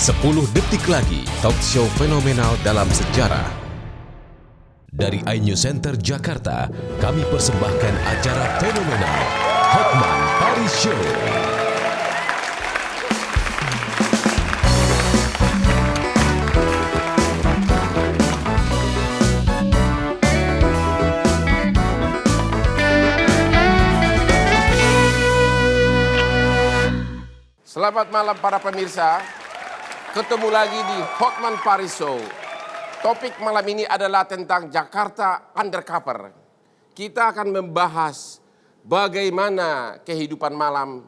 10 detik lagi, talk show fenomenal dalam sejarah. Dari iNews Center Jakarta, kami persembahkan acara fenomenal Hotman Paris Show. Selamat malam para pemirsa. Ketemu lagi di Hotman Paris Show. Topik malam ini adalah tentang Jakarta Undercover. Kita akan membahas bagaimana kehidupan malam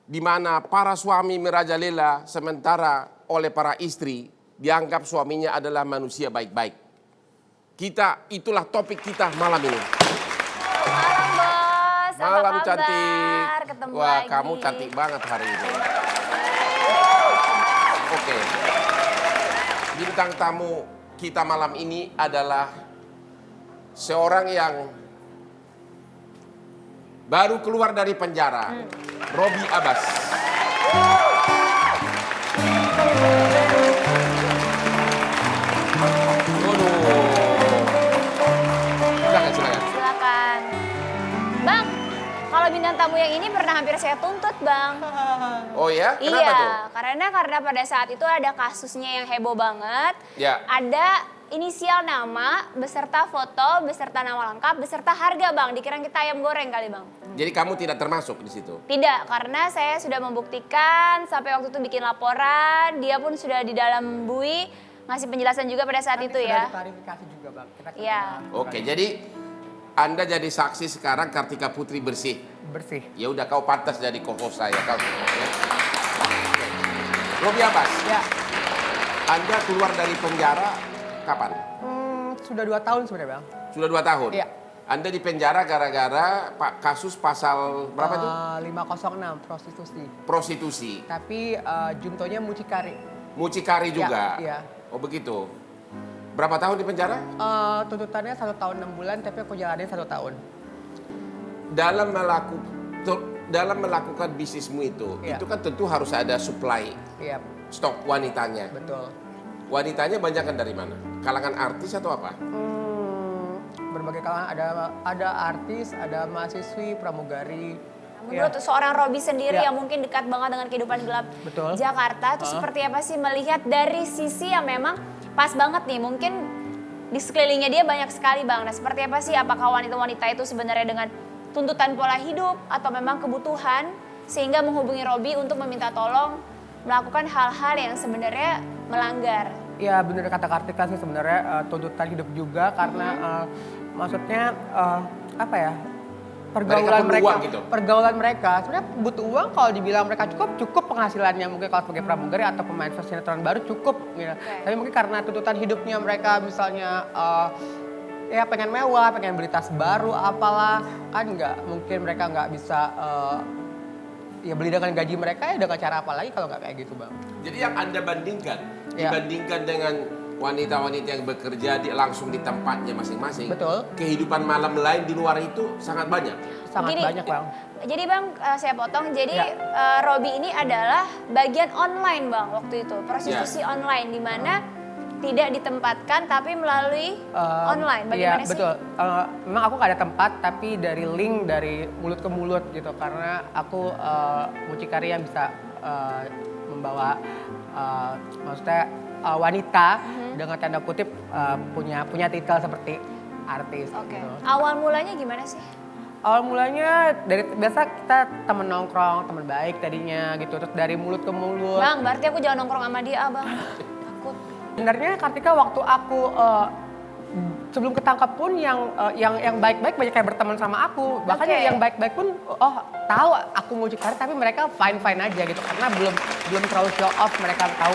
di mana para suami merajalela sementara oleh para istri dianggap suaminya adalah manusia baik-baik. Itulah topik kita malam ini. Malam bos, Malam apa kabar? cantik. Ketemu Wah, lagi. kamu cantik banget hari ini. Oke. Bintang tamu kita malam ini adalah seorang yang baru keluar dari penjara, Robby Abbas. Silakan. Silakan. Bang, kalau bintang tamu yang ini pernah hampir saya tuntut, Bang. Oh ya? Kenapa Iya, tuh? karena pada saat itu ada kasusnya yang heboh banget. Ya. Ada inisial nama, beserta foto, beserta nama lengkap, beserta harga, Bang. Dikira kita ayam goreng kali, Bang. Jadi kamu tidak termasuk di situ? Tidak, karena saya sudah membuktikan sampai waktu itu bikin laporan, dia pun sudah di dalam bui, ngasih penjelasan juga pada saat itu ya. Sudah diklarifikasi juga, Bang. Iya. Oke, jadi Anda jadi saksi sekarang Kartika Putri bersih. Bersih. Ya udah kau pantas jadi co-host saya. Kau. Ya. Robby Abbas, Ya, Anda keluar dari penjara kapan? sudah 2 tahun sebenarnya, Bang. Sudah 2 tahun? Iya. Anda di penjara gara-gara kasus pasal berapa itu? 506, prostitusi. Prostitusi. Tapi juntonya mucikari. Mucikari juga? Iya. Oh begitu. Berapa tahun di penjara? Tuntutannya 1 tahun 6 bulan, tapi aku jalanin 1 tahun. Dalam melakukan bisnismu Iya. itu kan tentu harus ada supply Iya, stok wanitanya. betul. Wanitanya banyak kan dari mana? Kalangan artis atau apa? Berbagai kalangan, ada artis, ada mahasiswi, pramugari. Menurut Iya. seorang Robby sendiri Ya. yang mungkin dekat banget dengan kehidupan gelap Betul. Jakarta, itu seperti apa sih melihat dari sisi yang memang pas banget nih, mungkin di sekelilingnya dia banyak sekali, Bang. Nah, seperti apa sih, apakah wanita-wanita itu sebenarnya dengan tuntutan pola hidup atau memang kebutuhan sehingga menghubungi Robby untuk meminta tolong melakukan hal-hal yang sebenarnya melanggar? Ya benar kata Kartika sih sebenarnya, tuntutan hidup juga karena maksudnya apa ya, pergaulan perlu mereka, uang gitu? pergaulan mereka sebenarnya butuh uang. Kalau dibilang mereka cukup penghasilannya mungkin kalau sebagai pramugari atau pemain sinetron baru cukup gitu. Tapi mungkin karena tuntutan hidupnya mereka misalnya ya pengen mewah, pengen beli tas baru apalah, kan mungkin mereka nggak bisa ya beli dengan gaji mereka, ya dengan cara apa lagi kalau nggak kayak gitu, Bang. Jadi yang Anda bandingkan, Ya. dibandingkan dengan wanita-wanita yang bekerja langsung di tempatnya masing-masing. Betul. Kehidupan malam lain di luar itu sangat banyak. Sangat Gini, banyak, Bang. Jadi Bang, saya potong. Jadi Ya. Robby ini adalah bagian online, Bang, waktu itu. Prostitusi Ya. online di mana tidak ditempatkan tapi melalui online. Bagaimana Iya, sih? betul. Memang aku gak ada tempat, tapi dari link dari mulut ke mulut gitu. Karena aku mucikari yang bisa membawa maksudnya wanita dengan tanda kutip punya titel seperti artis. Oke. Gitu. Awal mulanya gimana sih? Awal mulanya dari biasa kita temen nongkrong, temen baik tadinya gitu. Terus dari mulut ke mulut. Bang, berarti aku jangan nongkrong sama dia, Bang. Takut. Sebenarnya Kartika waktu aku sebelum ketangkap pun yang baik-baik banyak yang berteman sama aku. Bahkan Oke. yang baik-baik pun tahu aku mucikari, tapi mereka fine-fine aja gitu karena belum terlalu show off. Mereka tahu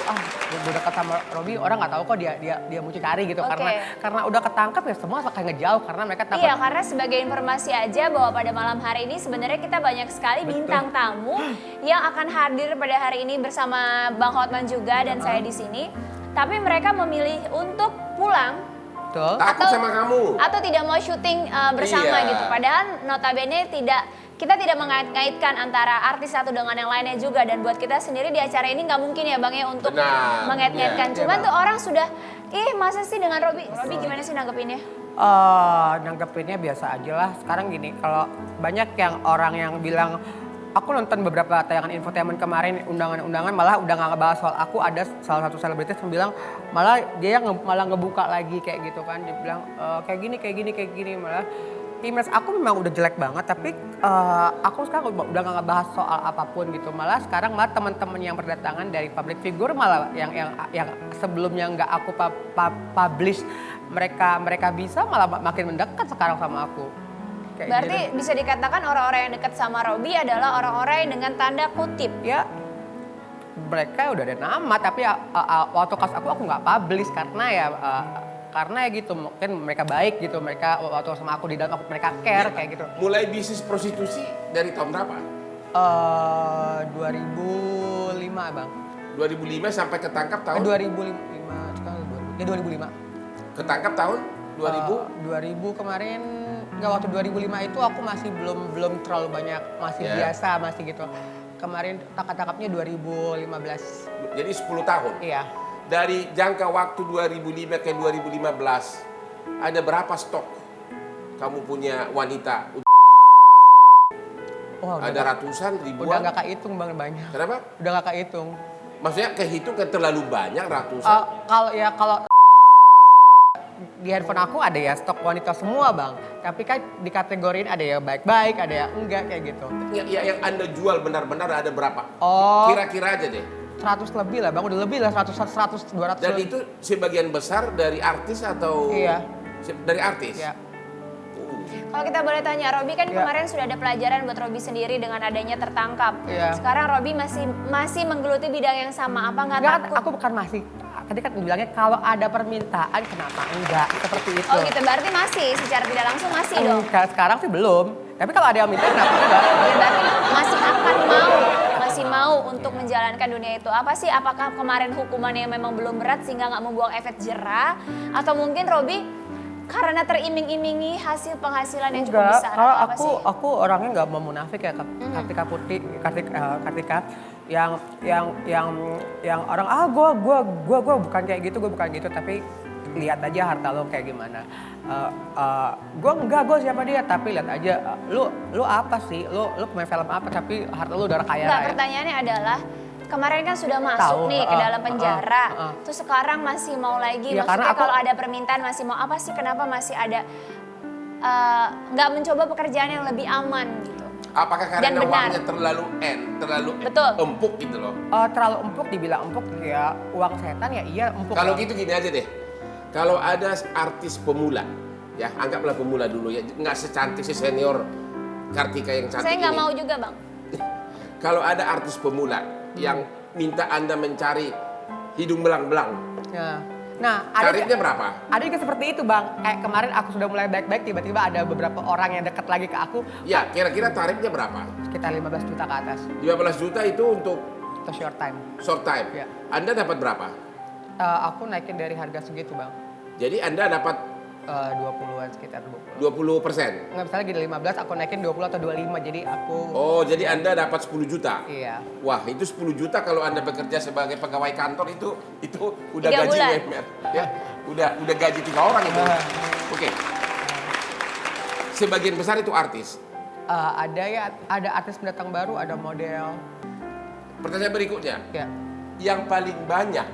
gue dekat sama Robby, orang nggak tahu kok dia mucikari gitu. Oke. Karena udah ketangkap ya semua akan ngejauh karena mereka takut. Iya, karena sebagai informasi aja bahwa pada malam hari ini sebenarnya kita banyak sekali bintang tamu yang akan hadir pada hari ini bersama Bang Hotman juga dan saya di sini. Tapi mereka memilih untuk pulang Betul. Takut sama kamu. atau tidak mau syuting bersama Iya. gitu. Padahal notabene tidak kita tidak mengait-ngaitkan antara artis satu dengan yang lainnya juga, dan buat kita sendiri di acara ini nggak mungkin ya Bang ya untuk mengait-ngaitkan. Cuman tuh orang sudah, masa sih dengan Robby? Robby gimana sih nanggepinnya? Nanggepinnya biasa aja lah. Sekarang gini, kalau banyak yang orang yang bilang, aku nonton beberapa tayangan infotainment kemarin, undangan-undangan malah udah gak ngebahas soal aku. Ada salah satu selebritis yang bilang, malah dia malah ngebuka lagi kayak gitu kan. Dia bilang kayak gini. Malah image aku memang udah jelek banget, tapi aku sekarang udah gak ngebahas soal apapun gitu. Malah sekarang malah teman-teman yang berdatangan dari public figure, malah yang sebelumnya nggak aku publish, mereka bisa malah makin mendekat sekarang sama aku. Kayak Berarti gitu. bisa dikatakan orang-orang yang dekat sama Robby adalah orang-orang yang dengan tanda kutip. Ya, mereka udah ada nama, tapi waktu kasus aku nggak publish karena ya gitu, mungkin mereka baik gitu, mereka waktu sama aku di dalam mereka care kayak gitu. Mulai bisnis prostitusi dari tahun berapa? 2005 Bang. 2005 sampai ketangkap tahun? 2005. Ketangkap tahun 2000 kemarin, enggak, waktu 2005 itu aku masih belum terlalu banyak, masih biasa, masih gitu. Kemarin tangkap-tangkapnya 2015. Jadi 10 tahun? Iya. Dari jangka waktu 2005 ke 2015, ada berapa stok kamu punya wanita? Wah, Ada ratusan, ribuan? Udah nggak kehitung Bang, banyak. Kenapa? Udah nggak kehitung. Maksudnya kehitung kan terlalu banyak, ratusan? Kalau di handphone aku ada ya stok wanita semua Bang. Tapi kan dikategorin ada yang baik-baik, ada yang enggak kayak gitu. Yang Anda jual benar-benar ada berapa? Oh. Kira-kira aja deh. 100 lebih lah Bang, udah lebih lah 100, 200. Dan itu sebagian besar dari artis atau? Iya. Dari artis? Iya. Kalau kita boleh tanya, Robby kan Iya. kemarin sudah ada pelajaran buat Robby sendiri dengan adanya tertangkap. Iya. Sekarang Robby masih menggeluti bidang yang sama, apa nggak Enggak, takut? aku bukan masih. Tadi kan bilangnya kalau ada permintaan kenapa enggak, seperti itu. Oh gitu, berarti masih secara tidak langsung masih dong. Sekarang sih belum. Tapi kalau ada yang minta kenapa enggak? Ya, berarti masih mau untuk menjalankan dunia itu. Apa sih? Apakah kemarin hukumannya memang belum berat sehingga nggak membuang efek jerah? Atau mungkin Robby karena teriming-imingi hasil penghasilan yang cukup Enggak, besar? kalau atau apa sih? aku orangnya nggak mau munafik ya, Kartika yang orang gue bukan kayak gitu, tapi lihat aja harta lo kayak gimana. Gue siapa dia, tapi lihat aja lu apa sih, lu pemain film apa, tapi harta lu udah kaya Enggak, raya. pertanyaannya adalah kemarin kan sudah masuk Tahu, nih ke dalam penjara, terus sekarang masih mau lagi, Ya, maksudnya karena kalau ada permintaan masih mau, apa sih, kenapa masih ada nggak mencoba pekerjaan yang lebih aman gitu? Apakah Dan karena benar. uangnya terlalu Betul. empuk gitu loh? Terlalu empuk, dibilang empuk ya uang setan ya, iya empuk. Kalau gitu gini aja deh, kalau ada artis pemula, ya anggaplah pemula dulu ya, nggak secantik si senior Kartika yang cantik Saya nggak ini. mau juga Bang. Kalau ada artis pemula yang minta Anda mencari hidung belang-belang, Nah, tarifnya berapa? Ada juga seperti itu Bang. Kayak kemarin aku sudah mulai baik-baik, tiba-tiba ada beberapa orang yang dekat lagi ke aku. Ya, kira-kira tarifnya berapa? Sekitar 15 juta ke atas. 15 juta itu untuk Itu short time. short time. Ya. Anda dapat berapa? Aku naikin dari harga segitu Bang. Jadi Anda dapat 20-an, sekitar 20. 20%. Nggak, misalnya gini 15, aku naikin 20 atau 25. Jadi aku... Oh, jadi Anda dapat 10 juta? Iya. Wah, itu 10 juta kalau Anda bekerja sebagai pegawai kantor itu udah 3 gaji bulan. UMR. Ya, udah gaji 3 orang itu. Oke. Sebagian besar itu artis. Ada artis pendatang baru, ada model. Pertanyaan berikutnya, Ya, yang paling banyak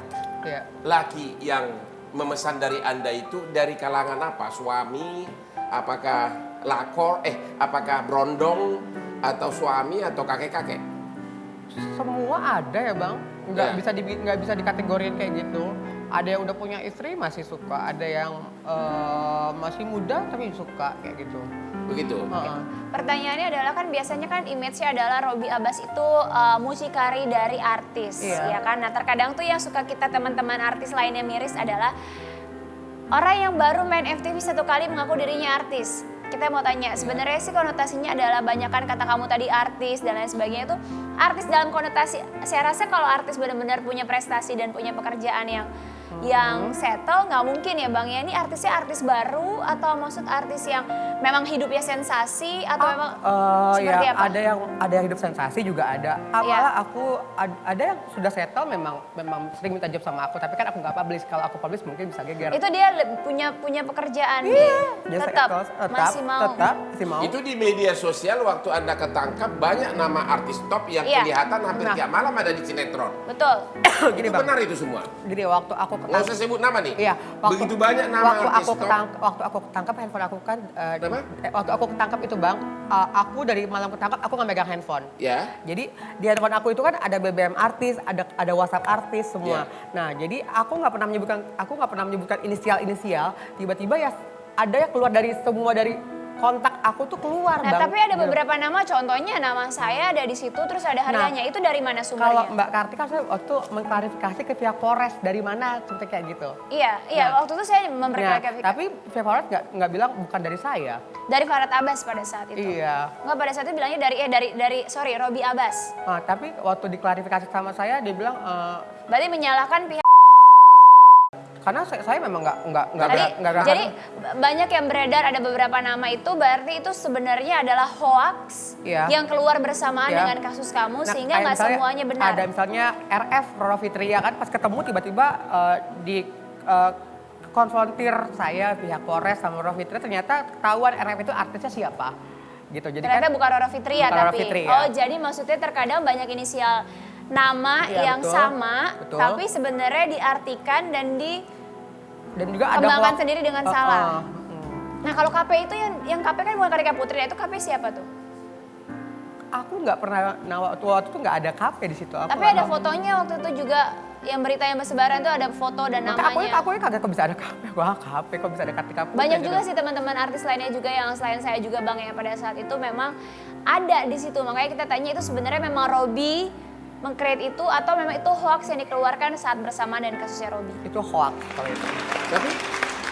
ya. laki yang memesan dari Anda itu dari kalangan apa? Suami, apakah apakah brondong, atau suami, atau kakek-kakek? Semua ada ya Bang. Ya. Nggak bisa dikategorin kayak gitu. Ada yang udah punya istri masih suka, ada yang masih muda tapi suka kayak gitu. Begitu. Pertanyaannya adalah kan biasanya kan image-nya adalah Robby Abbas itu mucikari dari artis, Iya. ya kan? Nah terkadang tuh yang suka kita teman-teman artis lainnya miris adalah orang yang baru main FTV satu kali mengaku dirinya artis. Kita mau tanya, sebenarnya sih konotasinya adalah banyakan kata kamu tadi artis dan lain sebagainya itu artis dalam konotasi. Saya rasa kalau artis benar-benar punya prestasi dan punya pekerjaan yang settle, nggak mungkin ya Bang ya, ini artisnya artis baru atau maksud artis yang memang hidupnya sensasi atau memang seperti ya, apa? ada yang hidup sensasi juga ada. Malah aku ada yang sudah settle memang sering minta job sama aku, tapi kan aku nggak publish. Kalau aku publish mungkin bisa geger. Itu dia punya pekerjaan Dia tetap masih mau. Itu di media sosial waktu Anda ketangkap banyak nama artis top yang Iya. kelihatan hampir tiap malam ada di sinetron. Betul. Gini Itu Bang. benar itu semua. Jadi waktu aku Nggak usah sebut nama nih. Iya, Begitu banyak nama artis top. waktu aku ketangkap handphone aku kan Kenapa? waktu aku ketangkap itu Bang, aku dari malam ketangkap aku nggak megang handphone. Ya. Jadi di handphone aku itu kan ada BBM artis, ada WhatsApp artis semua. Nah, jadi aku nggak pernah menyebutkan inisial, tiba-tiba ya ada yang keluar dari semua dari kontak aku tuh keluar Nah, Bang. tapi ada beberapa nama, contohnya nama saya ada di situ, terus ada harganya. Itu dari mana Kalau sumbernya? Mbak Kartika saya waktu mengklarifikasi ke pihak Polres dari mana seperti kayak gitu. Iya, waktu itu saya memperkirakan. Tapi pihak Polres nggak bilang bukan dari saya. Dari Farad Abbas pada saat itu. Iya. Enggak, pada saat itu bilangnya dari Robi Abbas. Tapi waktu diklarifikasi sama saya dia bilang Berarti menyalahkan pihak. karena saya memang nggak Jadi banyak yang beredar, ada beberapa nama itu, berarti itu sebenarnya adalah hoax Iya. yang keluar bersamaan Iya. dengan kasus kamu, sehingga kayak nggak misalnya semuanya benar. Ada misalnya RF Roro Fitria kan pas ketemu tiba-tiba di konfrontir saya pihak Polres sama Roro Fitria, ternyata ketahuan RF itu artisnya siapa gitu. Jadi Ternyata kan bukan Roro Fitria, bukan Roro tapi Fitria. oh jadi maksudnya terkadang banyak inisial nama Iya, yang betul. sama, Betul. tapi sebenarnya diartikan dan juga ada dikembangkan hoax. sendiri dengan salah. Nah kalau KP itu yang KP kan bukan Kartika Putri, itu KP siapa tuh? Aku nggak pernah waktu itu nggak ada kafe di situ. Tapi ada fotonya waktu itu juga, yang berita yang bersebaran tuh ada foto dan namanya. Aku kaget kok bisa ada kafe. Wah kafe kok bisa ada Kartika Putri. Banyak gitu. juga sih teman-teman artis lainnya juga yang selain saya juga Bang, yang pada saat itu memang ada di situ. Makanya kita tanya itu sebenarnya memang Robi meng-create itu atau memang itu hoax yang dikeluarkan saat bersamaan dengan kasusnya Robi? Itu hoax kalau itu. Tapi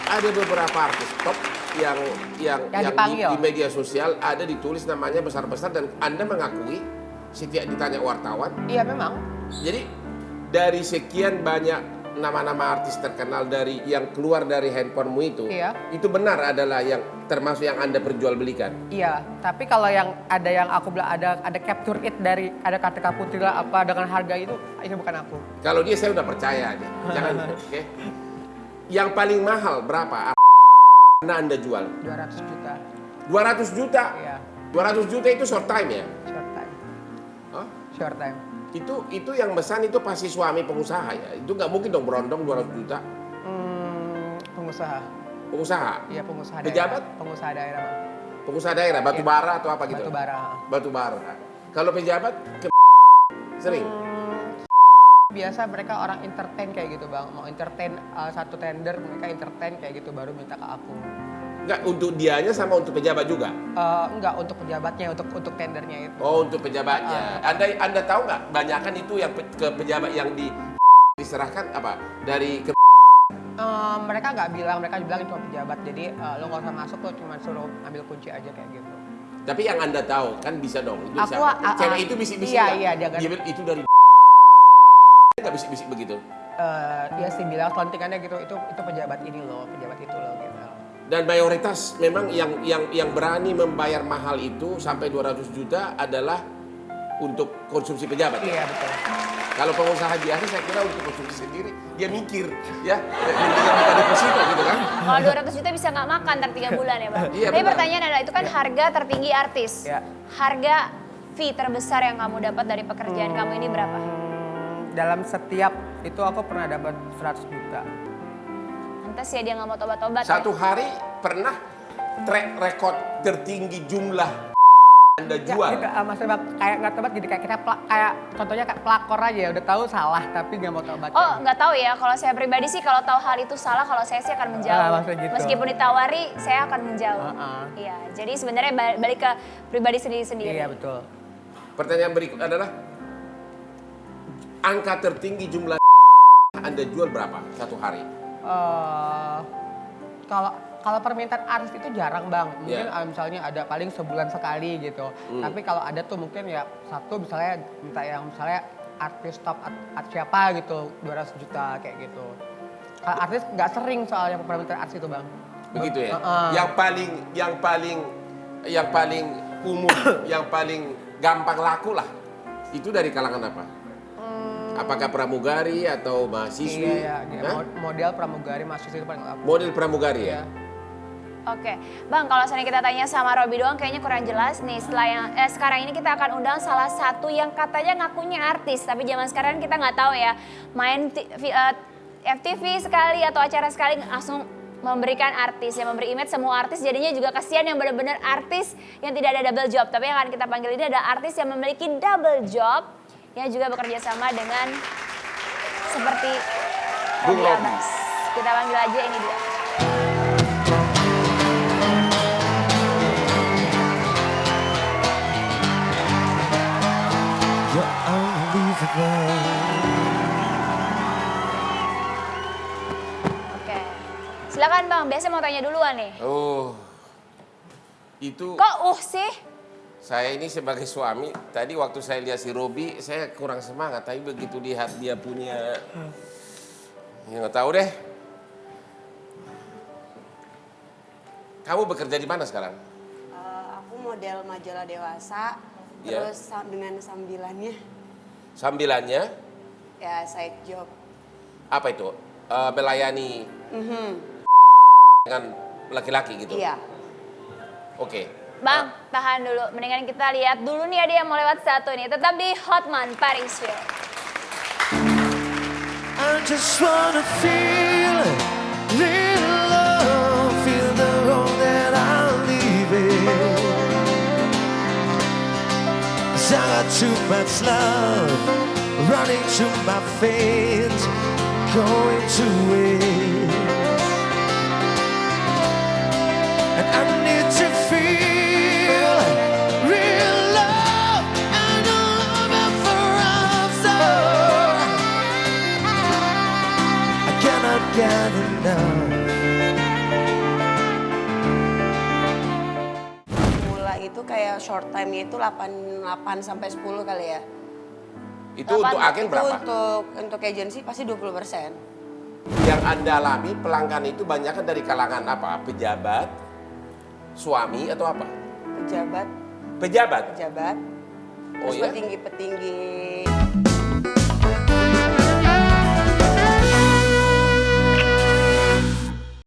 ada beberapa artis top yang dipanggil. di media sosial ada ditulis namanya besar-besar dan Anda mengakui setiap ditanya wartawan. Iya memang. Jadi dari sekian banyak nama-nama artis terkenal dari yang keluar dari handphonemu itu, Iya. itu benar adalah yang termasuk yang Anda perjualbelikan. Iya, tapi kalau yang aku bilang ada capture it dari ada Kartika Putri lah apa dengan harga itu bukan aku. Kalau dia saya udah percaya aja. Jangan, oke. Yang paling mahal berapa? Anda jual? 200 juta. 200 juta. Iya. 200 juta itu short time ya? Short time. Hah? Short time. Itu yang pesan itu pasti suami pengusaha ya. Itu nggak mungkin dong berondong 200 juta. Pengusaha. Pengusaha. Iya, pengusaha Pejabat? daerah. Pengusaha daerah, Bang. Pengusaha daerah, batu bara atau apa gitu. Batu bara. Batu bara. Kalau pejabat sering. Biasa mereka orang entertain kayak gitu, Bang. Mau entertain satu tender, mereka entertain kayak gitu baru minta ke aku. Enggak, untuk dianya sama untuk pejabat juga? Enggak, untuk pejabatnya, untuk tendernya itu. Oh, untuk pejabatnya. Anda tahu nggak, banyakan itu yang ke pejabat yang diserahkan apa? Dari ke Mereka nggak bilang, mereka bilang itu pejabat. Jadi lo nggak usah masuk, lo cuma suruh ambil kunci aja kayak gitu. Tapi yang Anda tahu kan bisa dong. Itu Aku, siapa? Cewek itu bisik-bisik iya, nggak? iya, dia kan- bilang, itu dari nggak bisik-bisik begitu. Dia sih bilang selentingannya gitu, itu pejabat ini loh, pejabat itu loh gitu. Dan mayoritas memang yang berani membayar mahal itu sampai 200 juta adalah untuk konsumsi pejabat. Iya betul. Kalau pengusaha biasa saya kira untuk konsumsi sendiri, dia mikir ya, dia buka deposito gitu kan. Kalau 200 juta bisa nggak makan ntar 3 bulan ya Bang. Iya, Tapi benar. pertanyaan adalah itu kan harga tertinggi artis. Iya. Harga fee terbesar yang kamu dapat dari pekerjaan kamu ini berapa? Dalam setiap itu aku pernah dapat 100 juta. Lantas ya dia nggak mau tobat-tobat Satu ya? hari pernah track record tertinggi jumlah Anda jual. Gitu, maksudnya kayak nggak tobat, jadi kayak kita kayak contohnya kayak pelakor aja, udah tahu salah tapi nggak mau tobat. Oh nggak tahu ya, kalau saya pribadi sih kalau tahu hal itu salah, kalau saya sih akan menjauh. maksudnya gitu. Meskipun ditawari, saya akan menjauh. Heeh. Iya, jadi sebenarnya balik ke pribadi sendiri-sendiri. Iya betul. Pertanyaan berikut adalah angka tertinggi jumlah Anda jual berapa satu hari? Kalau permintaan artis itu jarang Bang, mungkin Iya. misalnya ada paling sebulan sekali gitu. Tapi kalau ada tuh mungkin ya satu misalnya minta yang misalnya artis top siapa gitu 200 juta kayak gitu. Kalau artis nggak sering soalnya permintaan artis itu Bang. begitu ya. Yang paling umum, yang paling gampang laku lah. Itu dari kalangan apa? Apakah pramugari atau mahasiswi? Iya, model pramugari, mahasiswa itu paling laku. Model pramugari ya? Oke, Bang, kalau misalnya kita tanya sama Robby doang kayaknya kurang jelas nih. Sekarang ini kita akan undang salah satu yang katanya ngakunya artis, tapi zaman sekarang kita nggak tahu ya. Main FTV sekali atau acara sekali langsung memberikan artis, yang memberi image semua artis, jadinya juga kasihan yang benar-benar artis yang tidak ada double job. Tapi yang akan kita panggil ini ada artis yang memiliki double job, yang juga bekerja sama dengan seperti Bung Robby Robby. Abbas. Kita panggil aja ini dia. Oke, silakan Bang. Biasa mau tanya duluan nih. Oh, itu Kok sih? saya ini sebagai suami, tadi waktu saya lihat si Robby, saya kurang semangat. Tapi begitu lihat dia punya, ya nggak tahu deh. Kamu bekerja di mana sekarang? Aku model majalah dewasa, Iya. terus dengan sambilannya Sambilannya ya side job. apa itu? Melayani dengan laki-laki gitu? Iya. Oke. Bang, tahan dulu. Mendingan kita lihat dulu nih ada yang mau lewat satu nih. Tetap di Hotman Paris Show. I just wanna feel real love, feel the road that I'm leaving. 'Cause I got too much love running through my veins, going to waste. And I need to feel real love and a love forever. I cannot get enough. Mula itu kayak short time-nya itu 8 sampai 10 kali ya. Itu untuk agen Itu berapa? untuk agensi pasti 20%. Yang Anda alami pelanggan itu banyak kan dari kalangan apa? Pejabat, suami atau apa? Pejabat, Pejabat. pejabat. Oh Terus ya? petinggi-petinggi